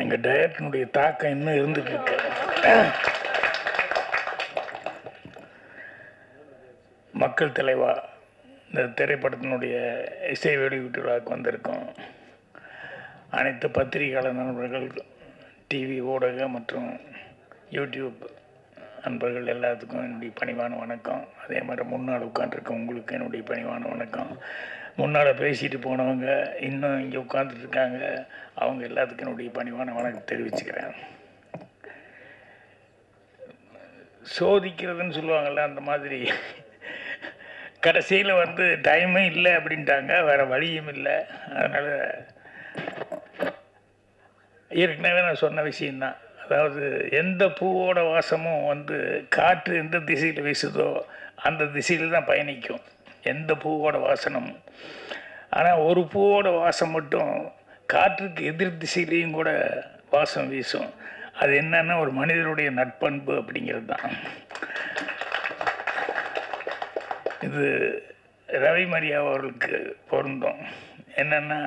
எங்கள் டைரக்டனுடைய தாக்கம் இன்னும் இருந்துட்டு இருக்கு. மக்கள் தலைவா இந்த திரைப்படத்தினுடைய இசை வெளியீட்டு விழாவுக்கு வந்திருக்கோம். அனைத்து பத்திரிகையாளர் நண்பர்கள், டிவி ஊடக மற்றும் யூடியூப் நண்பர்கள் எல்லாத்துக்கும் என்னுடைய பணிவான வணக்கம். அதே மாதிரி முன்னால் உட்காந்துருக்க உங்களுக்கு என்னுடைய பணிவான வணக்கம். முன்னால் பேசிட்டு போனவங்க இன்னும் இங்கே உட்காந்துட்ருக்காங்க, அவங்க எல்லாத்துக்கும் என்னுடைய பணிவான வணக்கம் தெரிவிச்சுக்கிறேன். சோதிக்கிறதுன்னு சொல்லுவாங்கள்ல, அந்த மாதிரி கடைசியில் டைமே இல்லை அப்படின்ட்டாங்க, வேறு வழியும் இல்லை. அதனால் ஏற்கனவே நான் சொன்ன விஷயந்தான், அதாவது எந்த பூவோட வாசமும் காற்று எந்த திசையில் வீசுதோ அந்த திசையில் தான் பயணிக்கும், எந்த பூவோட வாசனம். ஆனால் ஒரு பூவோட வாசம் மட்டும் காற்றுக்கு எதிர் திசையிலையும் கூட வாசம் வீசும். அது என்னன்னா ஒரு மனிதனுடைய நட்பண்பு அப்படிங்கிறது தான். இது ரவி மரியா அவர்களுக்கு பொருந்தும். என்னென்னா,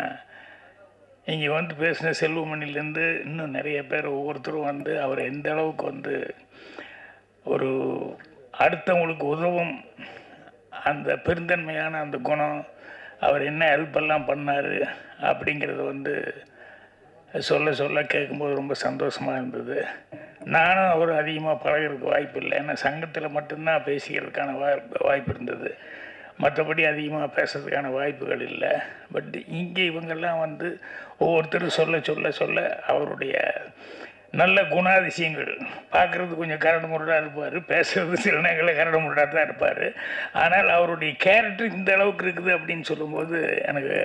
இங்கே பேசின செல்வமணிலேருந்து இன்னும் நிறைய பேர் ஒவ்வொருத்தரும் அவர் எந்த அளவுக்கு ஒரு அடுத்தவங்களுக்கு உதவும் அந்த பெருந்தன்மையான அந்த குணம், அவர் என்ன ஹெல்ப்பெல்லாம் பண்ணார் அப்படிங்கிறது சொல்ல சொல்ல கேட்கும்போது ரொம்ப சந்தோஷமாக இருந்தது. நானும் அவர் அதிகமாக பழகிறதுக்கு வாய்ப்பு இல்லை, ஏன்னா சங்கத்தில் மட்டும்தான் பேசிக்கிறதுக்கான வாய்ப்பு இருந்தது, மற்றபடி அதிகமாக பேசுறதுக்கான வாய்ப்புகள் இல்லை. பட் இங்கே இவங்கெல்லாம் ஒவ்வொருத்தரும் சொல்ல சொல்ல சொல்ல அவருடைய நல்ல குணாதிசயங்கள், பார்க்குறது கொஞ்சம் கரடு முரடாக இருப்பார், பேசுகிறது சில நேரங்களில் கரடு முரடாக தான் இருப்பார். ஆனால் அவருடைய கேரக்டர் இந்த அளவுக்கு இருக்குது அப்படின்னு சொல்லும்போது எனக்கு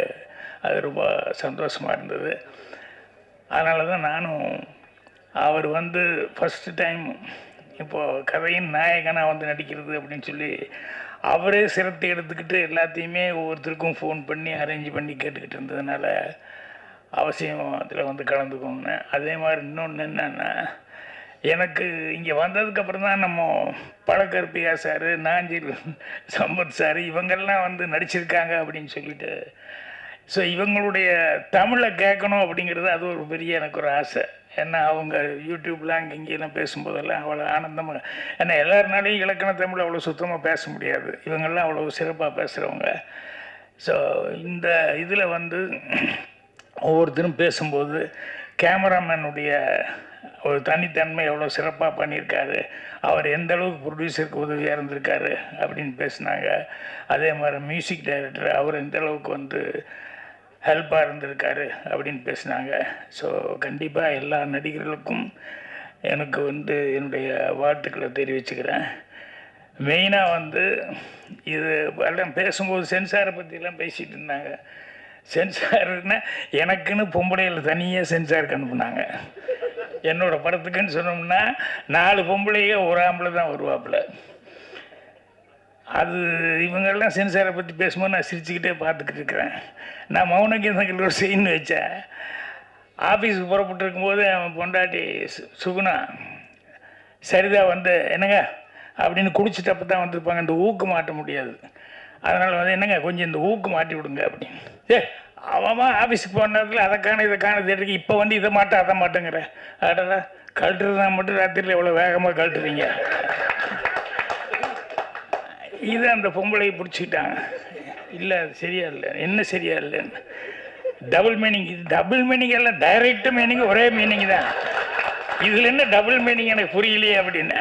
அது ரொம்ப சந்தோஷமாக இருந்தது. அதனால தான் நானும் அவர் ஃபஸ்ட்டு டைம் இப்போது கதையின் நாயகனாக நடிக்கிறது அப்படின்னு சொல்லி அவரே சிரத்தை எடுத்துக்கிட்டு எல்லாத்தையுமே ஒவ்வொருத்தருக்கும் ஃபோன் பண்ணி அரேஞ்ச் பண்ணி கேட்டுக்கிட்டு இருந்ததுனால அவசியம் அதில் கலந்துக்கோங்க. அதே மாதிரி இன்னொன்று என்னென்னா, எனக்கு இங்கே வந்ததுக்கப்புறம் தான் நம்ம பழக்கருப்பியா சார், நாஞ்சில் சம்பத் சார் இவங்கெல்லாம் நடிச்சிருக்காங்க அப்படின்னு சொல்லிட்டு, ஸோ இவங்களுடைய தமிழை கேட்கணும் அப்படிங்கிறது அது ஒரு பெரிய எனக்கு ஒரு ஆசை. ஏன்னா அவங்க யூடியூப்லாம் அங்கே இங்கேலாம் பேசும்போதெல்லாம் அவ்வளோ ஆனந்தமாக, ஏன்னா எல்லாருனாலையும் இலக்கண தமிழ் அவ்வளோ சுத்தமாக பேச முடியாது, இவங்கெல்லாம் அவ்வளோ சிறப்பாக பேசுகிறவங்க. ஸோ இந்த இதில் ஒவ்வொருத்தரும் பேசும்போது கேமராமேனுடைய ஒரு தனித்தன்மை எவ்வளோ சிறப்பாக பண்ணியிருக்காரு, அவர் எந்த அளவுக்கு ப்ரொடியூசருக்கு உதவியாக இருந்திருக்காரு அப்படின்னு பேசினாங்க. அதே மாதிரி மியூசிக் டைரக்டர் அவர் எந்த அளவுக்கு ஹெல்ப்பாக இருந்திருக்காரு அப்படின்னு பேசினாங்க. ஸோ கண்டிப்பாக எல்லா நடிகர்களுக்கும் எனக்கு என்னுடைய வாழ்த்துக்களை தெரிவிச்சுக்கிறேன். மெயினாக இது எல்லாம் பேசும்போது சென்சாரை பற்றிலாம் பேசிகிட்டு இருந்தாங்க. சென்சார்னா எனக்குன்னு பொம்பளையில் தனியாக சென்சாருக்கு அனுப்புனாங்க. என்னோடய படத்துக்குன்னு சொன்னோம்னா 4 பொம்பளைங்க ஒரு ஆம்பளை தான் வருவாப்புல. அது இவங்கெல்லாம் சென்சாரை பற்றி பேசும்போது நான் சிரிச்சுக்கிட்டே பார்த்துக்கிட்டு இருக்கிறேன். நான் மௌனகீதங்கள் ஒரு சீன் வச்சேன். ஆஃபீஸுக்கு புறப்பட்டு இருக்கும்போது அவன் பொண்டாட்டி சுகுணா சரிதா என்னங்க அப்படின்னு குடிச்சிட்டப்ப தான் வந்திருப்பாங்க, இந்த ஊக்கு மாட்ட முடியாது, அதனால் என்னங்க கொஞ்சம் இந்த ஊக்கு மாட்டி விடுங்க அப்படின்னு. அவன் ஆஃபீஸுக்கு போன நேரத்தில் அதை காண இதை காண தேடிக்கு இப்போ இதை மாட்டேன் அதை மாட்டேங்கிற அடடா, கழட்டுறதுனா மட்டும் ராத்திரியில் எவ்வளோ வேகமாக கழட்டுறீங்க. இது அந்த பொம்பளையை பிடிச்சிக்கிட்டாங்க. இல்லை அது சரியா இல்லை, என்ன சரியா இல்லைன்னு டபுள் மீனிங். இது டபுள் மீனிங் எல்லாம் டைரக்ட் மீனிங் ஒரே மீனிங் தான், இதில் என்ன டபுள் மீனிங் எனக்கு புரியலையே அப்படின்னு.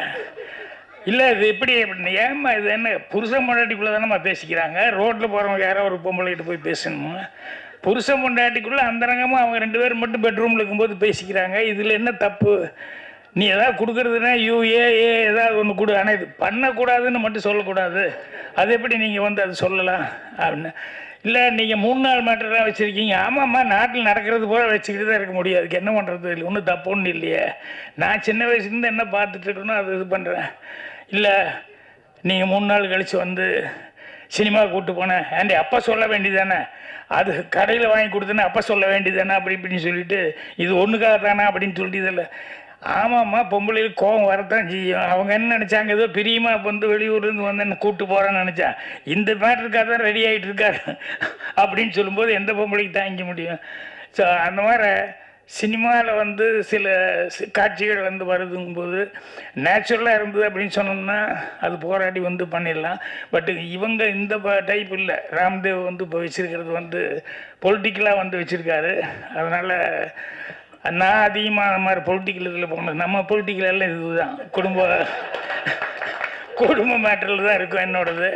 இல்லை இது எப்படி அப்படின்னு, ஏம்மா இது என்ன புருஷன் பொண்டாட்டிக்குள்ளே தானேம்மா பேசிக்கிறாங்க, ரோட்டில் போகிறவங்க யாரோ ஒரு பொம்பளைகிட்ட போய் பேசணுமா? புருஷன் பொண்டாட்டிக்குள்ளே அந்தரங்கமாக அவங்க 2 பேரும் மட்டும் பெட்ரூமில் இருக்கும்போது பேசிக்கிறாங்க, இதில் என்ன தப்பு? நீ எதாவது கொடுக்குறதுனா ஏதாவது ஒன்று கொடு, ஆனால் இது பண்ணக்கூடாதுன்னு மட்டும் சொல்லக்கூடாது, அது எப்படி நீங்கள் அது சொல்லலாம் அப்படின்னு. இல்லை நீங்கள் 3 நாள் மேட்டர்லாம் வச்சுருக்கீங்க. ஆமாம்மா, நாட்டில் நடக்கிறது போல வச்சுக்கிட்டு தான் இருக்க முடியாது, அதுக்கு என்ன பண்ணுறது, இல்லை ஒன்றும் தப்பு ஒன்றும் இல்லையே, நான் சின்ன வயசுலேருந்து என்ன பார்த்துட்ருக்கணும் அது இது பண்ணுறேன். இல்லை நீங்கள் 3 நாள் கழித்து சினிமா கூப்பிட்டு போனேன், ஏன்டி அப்போ சொல்ல வேண்டியதானே, அது கடையில் வாங்கி கொடுத்தேனே அப்போ சொல்ல வேண்டியதானே அப்படி இப்படின்னு சொல்லிட்டு, இது ஒன்றுக்காக தானே அப்படின்னு சொல்லிட்டு இதில். ஆமாம்மா, பொம்பளைக்கு கோபம் வரத்தான் செய்யும். அவங்க என்ன நினச்சாங்க, ஏதோ பிரியமாக வெளியூர்லேருந்து என்ன கூப்பிட்டு போகிறேன்னு நினச்சான், இந்த மேட்டருக்காக தான் ரெடி ஆகிட்டு இருக்காரு அப்படின்னு சொல்லும்போது எந்த பொம்பளைக்கு தாங்கிக்க முடியும்? ஸோ அந்த மாதிரி சினிமாவில் வந்து சில காட்சிகள் வந்து வருதுங்கும்போது நேச்சுரலாக இருந்தது அப்படின்னு சொன்னோம்னா அது போராடி வந்து பண்ணிடலாம். பட் இவங்க இந்த டைப் இல்லை. ராம்தேவ் வந்து இப்போ வச்சுருக்கிறது வந்து பொலிட்டிக்கலாக வந்து வச்சுருக்காரு. அதனால் நான் அதிகமாக அந்த மாதிரி பொலிட்டிக்கல் இதில் போகணும். நம்ம பொலிட்டிக்கல் எல்லாம் இதுதான், குடும்ப மேட்டரில் தான் இருக்கும் என்னோடது.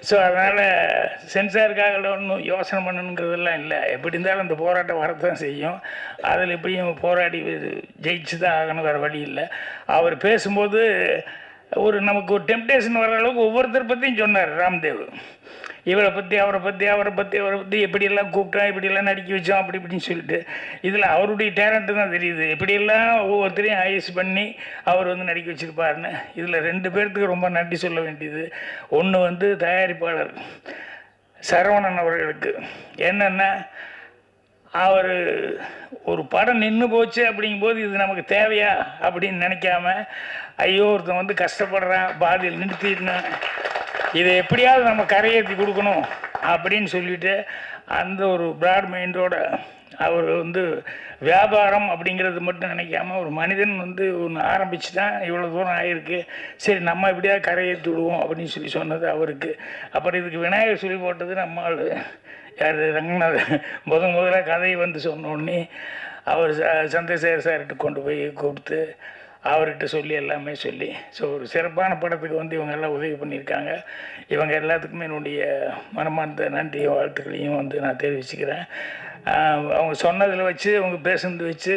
ஸோ அதனால் சென்சாருக்காக ஒன்றும் யோசனை பண்ணணுங்கிறதெல்லாம் இல்லை. எப்படி இருந்தாலும் அந்த போராட்டம் வரத்தான் செய்யும். அதில் எப்படியும் போராடி ஜெயிச்சு தான் ஆகணும், வேறு வழி இல்லை. அவர் பேசும்போது நமக்கு ஒரு டெம்டேஷன் வர அளவுக்கு ஒவ்வொருத்தர் பற்றியும் சொன்னார் ராம்தேவ். இவரை பற்றி அவரை பற்றி எப்படியெல்லாம் கூப்பிட்டோம், எப்படியெல்லாம் நடிக்க வச்சோம், அப்படி இப்படின்னு சொல்லிட்டு இதில் அவருடைய டேலண்ட்டு தான் தெரியுது. எப்படியெல்லாம் ஒவ்வொருத்தரையும் ஐஎஸ் பண்ணி அவர் வந்து நடிக்க வச்சுருப்பாருன்னு. இதில் 2 பேர்த்துக்கு ரொம்ப நன்றி சொல்ல வேண்டியது. ஒன்று வந்து தயாரிப்பாளர் சரவணன் அவர்களுக்கு. என்னென்னா, அவர் ஒரு படம் நின்று போச்சு அப்படிங்கும்போது இது நமக்கு தேவையா அப்படின்னு நினைக்காம, ஐயோ ஒருத்தன் வந்து கஷ்டப்படுறான், பாதியில் நிறுத்திடணும், இதை எப்படியாவது நம்ம கரையேற்றி கொடுக்கணும் அப்படின்னு சொல்லிட்டு அந்த ஒரு பிராட் மைண்டோட அவர் வந்து வியாபாரம் அப்படிங்கிறது மட்டும் நினைக்காம ஒரு மனிதன் வந்து ஒன்று ஆரம்பிச்சு தான் இவ்வளோ தூரம் ஆகிருக்கு, சரி நம்ம எப்படியாவது கரையேற்றி விடுவோம் அப்படின்னு சொல்லி சொன்னது அவருக்கு. அப்புறம் இதுக்கு விநாயகர் சொல்லி போட்டது நம்ம ஆள் யார், ரங்கநாதன். முதல்ல கதையை வந்து சொன்னோடனே அவர் சந்திரசேகர் சார்கிட்ட கொண்டு போய் கொடுத்து அவர்கிட்ட சொல்லி எல்லாமே சொல்லி, ஸோ ஒரு சிறப்பான படத்துக்கு வந்து இவங்க எல்லாம் உதவி பண்ணியிருக்காங்க. இவங்க எல்லாத்துக்குமே என்னுடைய மனமார்ந்த நன்றியும் வாழ்த்துக்களையும் வந்து நான் தெரிவிச்சுக்கிறேன். அவங்க சொன்னதில் வச்சு, அவங்க பேசுனது வச்சு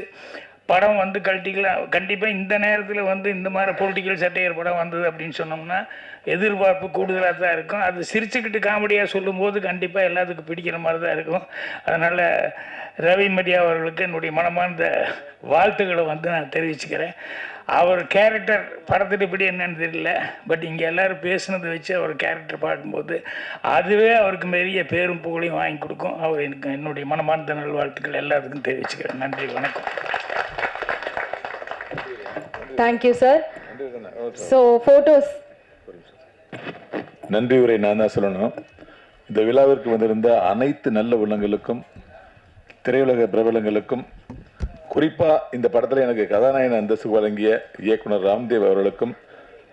படம் வந்து கண்டிப்பாக இந்த நேரத்தில் வந்து இந்த மாதிரி பொலிட்டிக்கல் சட்டையர் படம் வந்தது அப்படின்னு சொன்னோம்னா எதிர்பார்ப்பு கூடுதலாக தான் இருக்கும். அது சிரிச்சுக்கிட்டு காமெடியாக சொல்லும்போது கண்டிப்பாக எல்லாத்துக்கும் பிடிக்கிற மாதிரி தான் இருக்கும். அதனால் ரவி மரியா அவர்களுக்கு என்னுடைய மனமார்ந்த வாழ்த்துக்களை வந்து நான் தெரிவிச்சுக்கிறேன். அவர் கேரக்டர் படத்துட்டு இப்படி என்னன்னு தெரியல, பட் இங்கே எல்லோரும் பேசுனதை வச்சு அவர் கேரக்டர் பாடும்போது அதுவே அவருக்கு பெரிய பேரும் புகழையும் வாங்கி கொடுக்கும். அவர் எனக்கு என்னுடைய மனமார்ந்த நல்வாழ்த்துக்கள் எல்லாத்துக்கும் தெரிவிச்சுக்கிறேன். நன்றி, வணக்கம். Thank you sir. So photos. நன்றி உரை நான் தான் சொல்லணும். இந்த விழாவிற்கு வந்திருந்த அனைத்து நல்ல உள்ளங்களுக்கும், திரையுலக பிரபலங்களுக்கும், குறிப்பாக இந்த படத்தில் எனக்கு கதாநாயகன் அந்தஸ்து வழங்கிய இயக்குனர் ராம்தேவ் அவர்களுக்கும்,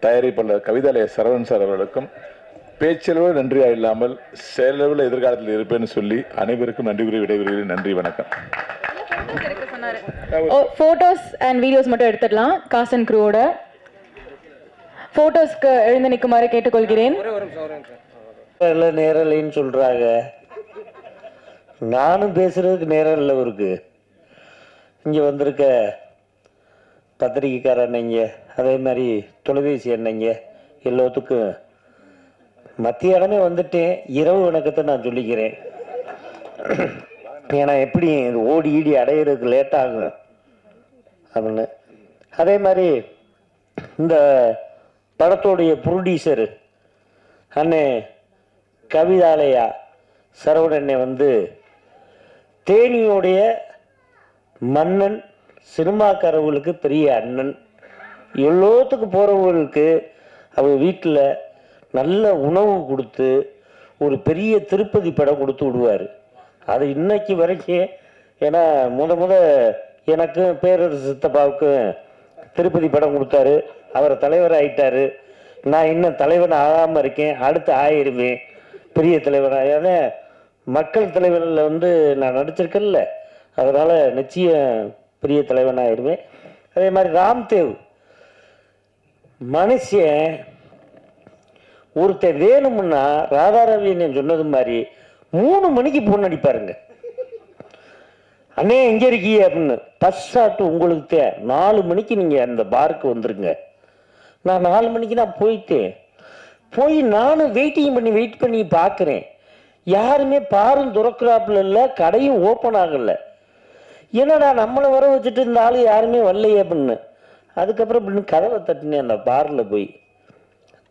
தயாரிப்பாளர் கவிதாலய சரவணன் சார் அவர்களுக்கும் பேச்சளவு நன்றியாக இல்லாமல் செயலளவில் எதிர்காலத்தில் இருப்பேன்னு சொல்லி அனைவருக்கும் நன்றி கூறி விடைபெறுகிறேன். நன்றி, வணக்கம். ஃபோட்டோஸ் அண்ட் வீடியோஸ் மட்டும் எடுத்துடலாம். காசன் க்ரூவோட ஃபோட்டோஸ்க்கு எழுந்து நிற்குமாறு கேட்டுக்கொள்கிறேன். நேரலைன்னு சொல்கிறாங்க, நானும் பேசுகிறதுக்கு நேரம் இல்லை. இருக்கு இங்கே வந்திருக்க பத்திரிக்கைக்கார அண்ணங்க, அதே மாதிரி தொலைபேசி அண்ணங்க எல்லாத்துக்கும் மத்தியானமே வந்துட்டேன். இரவு வணக்கத்தை நான் சொல்லிக்கிறேன். ஏன்னா எப்படி ஓடி ஈடி அடையிறதுக்கு லேட் ஆகும் அப்படின்னு. அதே மாதிரி இந்த படத்தோடைய ப்ரொடியூசரு அண்ணே கவிதாலயா சரவணனை வந்து தேனியோடைய மன்னன், சினிமாக்காரவங்களுக்கு பெரிய அண்ணன், எல்லோத்துக்கும் போகிறவங்களுக்கு அவங்க வீட்டில் நல்ல உணவு கொடுத்து ஒரு பெரிய திருப்பதி படம் கொடுத்து விடுவார். அது இன்னைக்கு வரைக்கும், ஏன்னா முத எனக்கும் பேரரசு சித்தப்பாவுக்கும் திருப்பதி படம் கொடுத்தாரு. அவர் தலைவர் ஆகிட்டார். நான் இன்னும் தலைவன் ஆகாமல் இருக்கேன். அடுத்து ஆயிருவேன் பெரிய தலைவராக. ஏன்னா மக்கள் தலைவரில் வந்து நான் நடிச்சிருக்கேன்ல, அதனால் நிச்சயம் பெரிய தலைவனாகிடுவேன். அதே மாதிரி ராம்தேவ் மனுஷன் ஒருத்தர் வேணும்னா ராதாரவியன் சொன்னது மாதிரி 3 மணிக்கு போன் அடிப்பாருங்க. அண்ணே எங்கே இருக்கீங்க அப்படின்னு. பஸ் ஷாட்டு உங்களுக்கு 4 மணிக்கு நீங்கள் அந்த பாருக்கு வந்துருங்க. நான் 4 மணிக்கு நான் போய் நானும் வெயிட் பண்ணி பார்க்குறேன். யாருமே பாரும் துறக்கிறாப்புல இல்லை, கடையும் ஓப்பன் ஆகலை. என்னடா நம்மளை வர வச்சுட்டு இந்த ஆள் யாருமே வரலையே அப்படின்னு. அதுக்கப்புறம் அப்படின்னு கதவை தட்டினேன். அந்த பாரில் போய்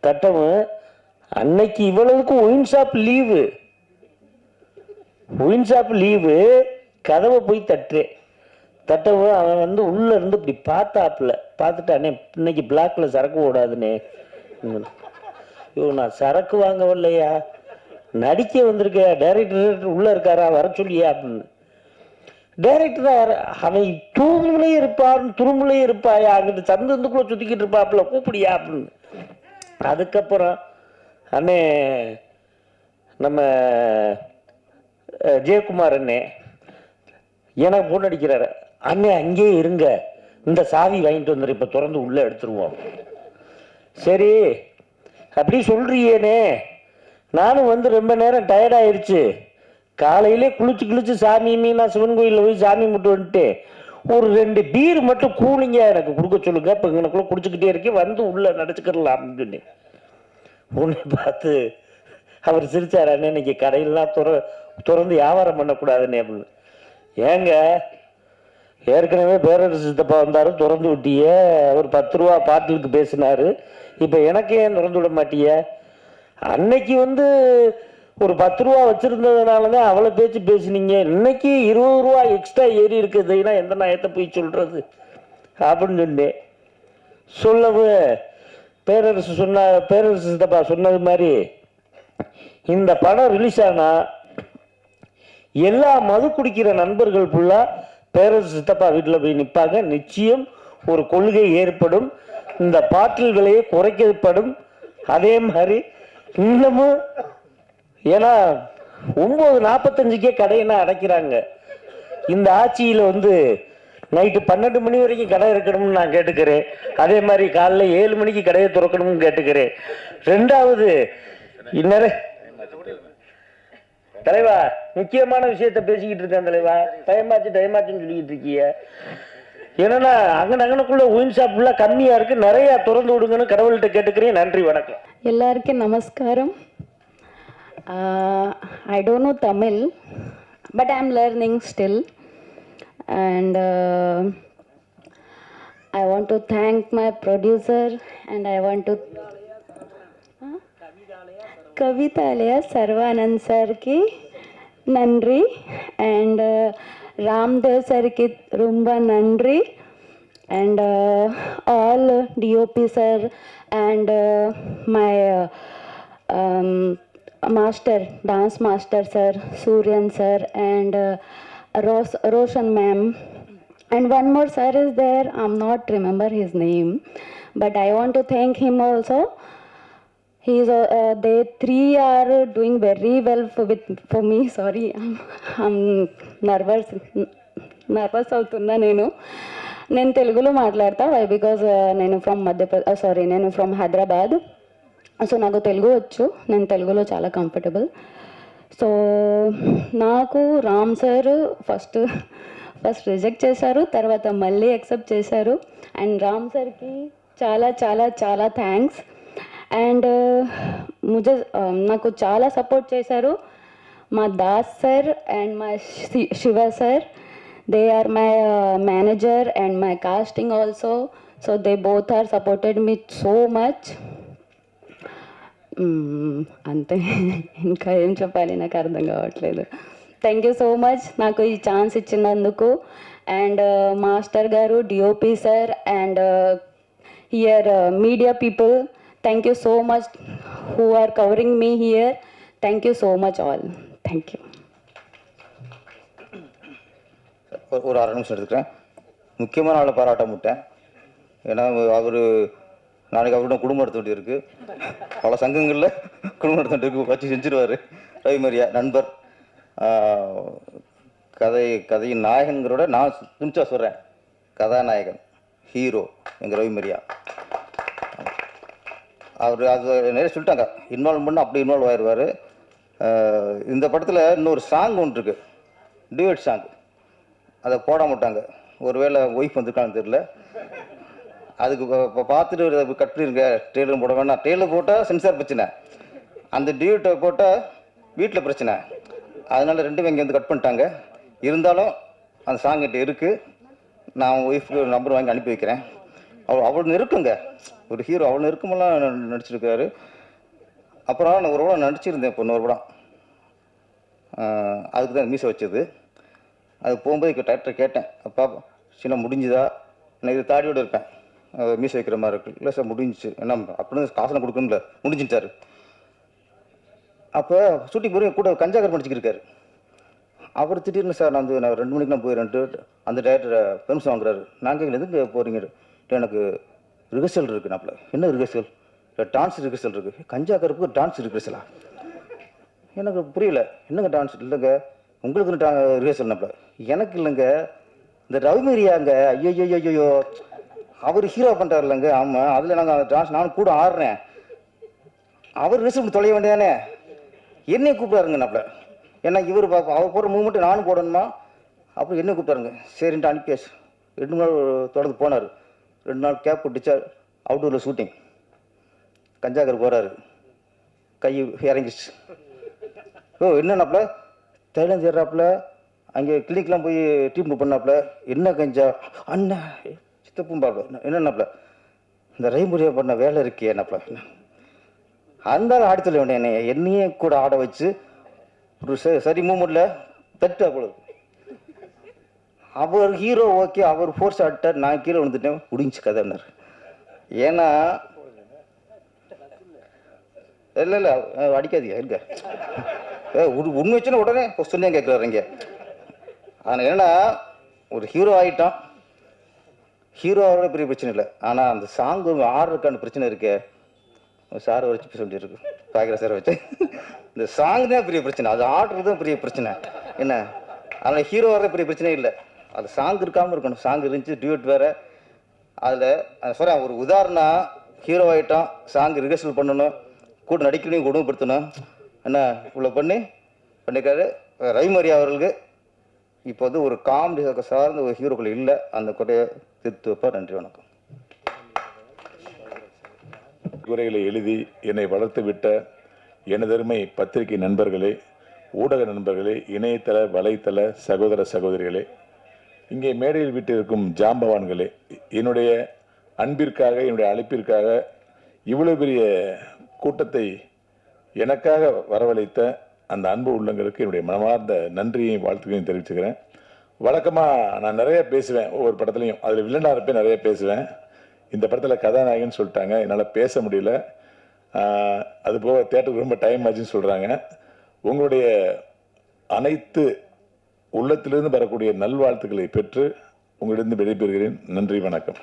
தட்டவும் அன்னைக்கு இவ்வளவுக்கும் ஒயின் ஷாப் லீவு. கதவை போய் தட்டவும் அவன் வந்து உள்ள இருந்து இப்படி பார்த்துட்டானே, இன்னைக்கு பிளாக்ல சரக்கு ஓடாதுனே. ஐயோ, நான் சரக்கு வாங்க வரலையா, நடிக்க வந்திருக்க, டைரக்டர் உள்ள இருக்காரா, வர சொல்லியா அப்படின்னு. டைரக்டர் அவன் தூங்குலேயே இருப்பான், துரும்புலேயே இருப்பாயா, அங்கிட்டு சந்துக்குள்ள சுத்திக்கிட்டு இருப்பாப்புல, கூப்பிடியா அப்படின்னு. அதுக்கப்புறம் அண்ணே நம்ம ஜெயக்குமார் அண்ணே எனக்கு ஃபோன் அடிக்கிறாரு, அண்ணே அங்கேயே இருங்க, இந்த சாவி வாங்கிட்டு வந்துரு, இப்போ திறந்து உள்ளே எடுத்துருவோம். சரி அப்படி சொல்றியேனே, நானும் வந்து ரொம்ப நேரம் டயர்டாயிருச்சு, காலையிலே குளிச்சு சாமி நான் சிவன் கோயிலில் போய் சாமி மட்டும் வந்துட்டு ஒரு 2 பீர் மட்டும் கூலிங்க எனக்கு கொடுக்க சொல்லுங்க, இப்போ எனக்குள்ள குடிச்சுக்கிட்டே இருக்கேன், வந்து உள்ள நடிச்சுக்கிடலாம் அப்படின்னு. உன்னை பார்த்து அவர் சிரிச்சார், அண்ணே இன்னைக்கு கடையெல்லாம் திறந்து வியாபாரம் பண்ணக்கூடாதுன்னு அப்படின்னு. ஏங்க ஏற்கனவே பேரரசு சித்தப்பா வந்தாரு, திறந்து விட்டிய, ஒரு 10 ரூபா பாட்டிலுக்கு பேசினாரு, இப்போ எனக்கு ஏன் திறந்து விட மாட்டிய? அன்னைக்கு வந்து ஒரு 10 ரூபா வச்சிருந்ததுனால தான் அவ்வளோ பேசினீங்க, இன்னைக்கு 20 ரூபா எக்ஸ்ட்ரா ஏறி இருக்குதுன்னா எந்த நாயத்தை போய் சொல்றது அப்படின்னு சொன்னேன். சொல்லவும் பேரரசு சித்தப்பா சொன்னது மாதிரி இந்த படம் ரிலீஸ் ஆனா எல்லா மது குடிக்கிற நண்பர்கள் ஃபுல்லா பேரரசு சித்தப்பா வீட்டில் போய் நிற்பாங்க. நிச்சயம் ஒரு கொள்கை ஏற்படும், இந்த பாட்டில் விலையை குறைக்கப்படும். அதே மாதிரி இன்னமும் ஏன்னா 9:45 கடையெல்லாம் அடைக்கிறாங்க. இந்த ஆட்சியில் வந்து நைட்டு 12 மணி வரைக்கும் கடை இருக்கணும்னு நான் கேட்டுக்கிறேன். அதே மாதிரி காலைல 7 மணிக்கு கடையை திறக்கணும்னு கேட்டுக்கிறேன். 2வது இந்நேரம் தலைவா முக்கியமான விஷயத்த பேசிக்கிட்டு இருக்கேன் தலைவா, டைமாச்சுன்னு சொல்லிக்கிட்டு இருக்கீங்க. ஏன்னா அங்கனக்குள்ள ஒயின் ஷாப் ஃபுல்லாக கம்மியாக இருக்கு, நிறைய திறந்து விடுங்கன்னு கடவுள்கிட்ட கேட்டுக்கிறேன். நன்றி, வணக்கம். எல்லாருக்கும் நமஸ்காரம். I don't know Tamil, but I'm learning still. And I want to thank my producer, and I want to Kavithalaya Sarvanand sir ki nandri, and Ramdev sir ki rumba nandri, and all DOP sir and my master, dance master sir, Suryan sir, and Roshan ma'am, and one more sir is there, I'm not remember his name, but I want to thank him also. He's they 3 are doing very well for me. Sorry, I'm nervous అవుతున్నా. నేను తెలుగులో మాట్లాడతా, because నేను నేను from Hyderabad. So నాకు తెలుగు వచ్చు, నేను తెలుగులో చాలా కంఫర్టబుల్. సో నాకు రామ్ సార్ ఫస్ట్ రిజెక్ట్ చేశారు, తర్వాత మళ్ళీ యాక్సెప్ట్ చేశారు. అండ్ రామ్ సార్కి చాలా చాలా చాలా థ్యాంక్స్. అండ్ నాకు చాలా సపోర్ట్ చేశారు మా దాస్ సార్ అండ్ మా Shiva sir. They are my manager and my casting also. So they both are supported me so much. అంతే, ఇంకా ఏం చెప్పాలి నాకు అర్థం కావట్లేదు. థ్యాంక్ యూ సో మచ్ నాకు ఈ ఛాన్స్ ఇచ్చినందుకు. అండ్ మాస్టర్ గారు, DOP sir, and here media people, thank you so much who are covering me here. Thank you so much all. Thank you. ஒரு 6 நிமிஷம் எடுத்துக்கிறேன். முக்கியமான ஆளை பாராட்ட முட்டேன். ஏன்னா அவர் நாளைக்கு அவரோட குடும்பம் நடத்த வேண்டியது இருக்குது, பல சங்கங்களில் குடும்பம் நடத்த வேண்டியிருக்கு, வச்சு செஞ்சிருவார். ரவி மரியா நண்பர், கதையின் நாயகன்கிறோட நான் துணிச்சா சொல்கிறேன், கதாநாயகன், ஹீரோ எங்கள் ரவி மரியா. அவர் அது நிறைய சொல்லிட்டாங்க, இன்வால்வ் பண்ணால் அப்படி இன்வால்வ் ஆயிடுவார். இந்த படத்தில் இன்னொரு சாங் ஒன்று இருக்குது, டியூட் சாங், அதை போட மாட்டாங்க. ஒருவேளை ஒய்ஃப் வந்துருக்கான்னு தெரியல, அதுக்கு இப்போ பார்த்துட்டு கட் பண்ணிருங்க, ட்ரெயிலர் போட வேணாம். ட்ரெயிலர் போட்டால் சென்சார் பிரச்சனை, அந்த டியூட்டை போட்டால் வீட்டில் பிரச்சனை, அதனால் ரெண்டுமே இங்கே வந்து கட் பண்ணிட்டாங்க. இருந்தாலும் அந்த சாங் கிட்ட இருக்குது, நான் ஒய்ஃபுக்கு நம்பர் வாங்கி அனுப்பி வைக்கிறேன். அவ்வளோ நெருக்குங்க, ஒரு ஹீரோ அவ்வளோ நெருக்கமெல்லாம் நடிச்சிருக்காரு. அப்புறம் நான் ஒரு படம் நடிச்சிருந்தேன், இப்போ இன்னொரு படம், அதுக்கு தான் மீசை வச்சது. அது போகும்போது டைரக்டர் கேட்டேன், அப்பா சின்ன முடிஞ்சுதா, நான் இது தாடியோடு இருப்பேன், மீசை வைக்கிற மாதிரி இருக்கு. இல்லை சார் முடிஞ்சிச்சு, ஏன்னா அப்படின்னு காசனை கொடுக்கணும்ல, முடிஞ்சுட்டாரு. அப்போ ஷூட்டிங் போய் கூட கஞ்சாகர் படிச்சுக்கிருக்காரு. அவர் திடீர்னு சார் நான் 2 மணிக்கு நான் போயிடுறேன்ட்டு அந்த டேரக்டரை பெர்மிஷன் வாங்குறாரு. நான் கேட்கல எதுக்கு போகிறீங்க? எனக்கு ரிஹர்சல் இருக்குது நாப்பில். என்ன ரிஹர்சல்? டான்ஸ் ரிஹர்சல் இருக்குது. கஞ்சா கருப்புக்கு டான்ஸ் ரிஹர்சலா? எனக்கு புரியல. என்னங்க டான்ஸ்? இல்லைங்க உங்களுக்கு ரிஹர்சல் நாப்பில். எனக்கு இல்லைங்க, இந்த ரவிமரியாங்க, ஐயோ அவர் ஹீரோ பண்ணுறாரு இல்லைங்க. ஆமாம், அதில் நாங்கள் டான்ஸ் நானும் கூட ஆடுறேன். அவர் ரிஹர்சல் தொலைய வேண்டியதானே, என்னையை கூப்பிடாருங்க நாப்பில். ஏன்னா இவர் அவர் போடுற மூமெண்ட்டு நானும் போடணுமா? அப்புறம் என்ன கூப்பிட்டாருங்க. சரின்ட்டு அனுப்பியாச்சு. 2 நாள் தொடர்ந்து போனார். 2 நாள் கேப் போட்டுச்சா, அவுட்டோரில் ஷூட்டிங். கஞ்சாக்கர் போகிறாரு, கை இறங்கிச்சு. என்னன்னாப்புல தைலம் சேர்றாப்புல, அங்கே கிளினிக்லாம் போய் ட்ரீட்மெண்ட் பண்ணாப்புல. என்ன கஞ்சா அண்ணா சித்தப்பும்பாப்புல. என்னன்னாப்புல இந்த ரைமுறையை பண்ண வேலை இருக்கே என்னப்புல. அந்த ஆடி சொல்ல வேண்டிய என்னையே கூட ஆட வச்சு ஒரு சரி மூமெண்ட்டில் தட்டா போல. அவர் ஹீரோ ஓகே, அவர் ஃபோர்ஸ் ஆடிட்டார், நான் கீழே விழுந்துட்டேன், முடிஞ்சு கதைன்னார். ஏன்னா இல்லை அடிக்காதீங்க இருக்க. உண்மை வச்சுன்னா உடனே கொஸ்டின் தான் கேட்குறாரு இங்கே. ஆனால் என்னன்னா ஒரு ஹீரோ ஆகிட்டான், ஹீரோ ஆகிறோட பெரிய பிரச்சனை இல்லை. ஆனால் அந்த சாங்கு ஆடுறதுக்கான பிரச்சனை இருக்கே, சாரை வச்சு பேச வேண்டியிருக்கு. பாக்கிற சாரை வச்சு இந்த சாங் தான் பெரிய பிரச்சனை, அது ஆடுறது தான் பெரிய பிரச்சனை. என்ன அதில் ஹீரோ வர பெரிய பிரச்சனை இல்லை, அது சாங் இருக்காமல் இருக்கணும். சாங் இருந்துச்சு, டியூட் வேறு. அதில் சொல்கிறேன் ஒரு உதாரணம், ஹீரோ ஆகிட்டான், சாங் ரிஹர்சல் பண்ணணும், கூட நடிக்கணும், குடும்பப்படுத்தணும். என்ன இவ்வளோ பண்ணியிருக்காரு ரவிமரி அவர்களுக்கு. இப்போ வந்து ஒரு காமெடி சார்ந்த ஒரு ஹீரோக்கள் இல்லை, அந்த கொடையை திருத்து வைப்பார். நன்றி, வணக்கம். குறைகளை எழுதி என்னை வளர்த்து விட்ட எனதருமை பத்திரிகை நண்பர்களே, ஊடக நண்பர்களே, இணையதள வலைத்தள சகோதர சகோதரிகளே, இங்கே மேடையில் விட்டிருக்கும் ஜாம்பவான்களே, என்னுடைய அன்பிற்காக, என்னுடைய அழைப்பிற்காக இவ்வளவு பெரிய கூட்டத்தை எனக்காக வரவழைத்த அந்த அன்பு உள்ளங்களுக்கு என்னுடைய மனமார்ந்த நன்றியையும் வாழ்த்துக்களையும் தெரிவிச்சுக்கிறேன். வழக்கமாக நான் நிறைய பேசுவேன், ஒவ்வொரு படத்துலையும் அதில் வில்லனாக இருப்பேன், நிறைய பேசுவேன். இந்த படத்தில் கதாநாயகன் சொல்லிட்டாங்க, என்னால் பேச முடியல. அதுபோக தேட்டருக்கு ரொம்ப டைம் ஆச்சுன்னு சொல்கிறாங்க. உங்களுடைய அனைத்து உள்ளத்திலிருந்து வரக்கூடிய நல்வாழ்த்துக்களை பெற்று உங்களிடம் விடைபெறுகிறேன். நன்றி, வணக்கம்.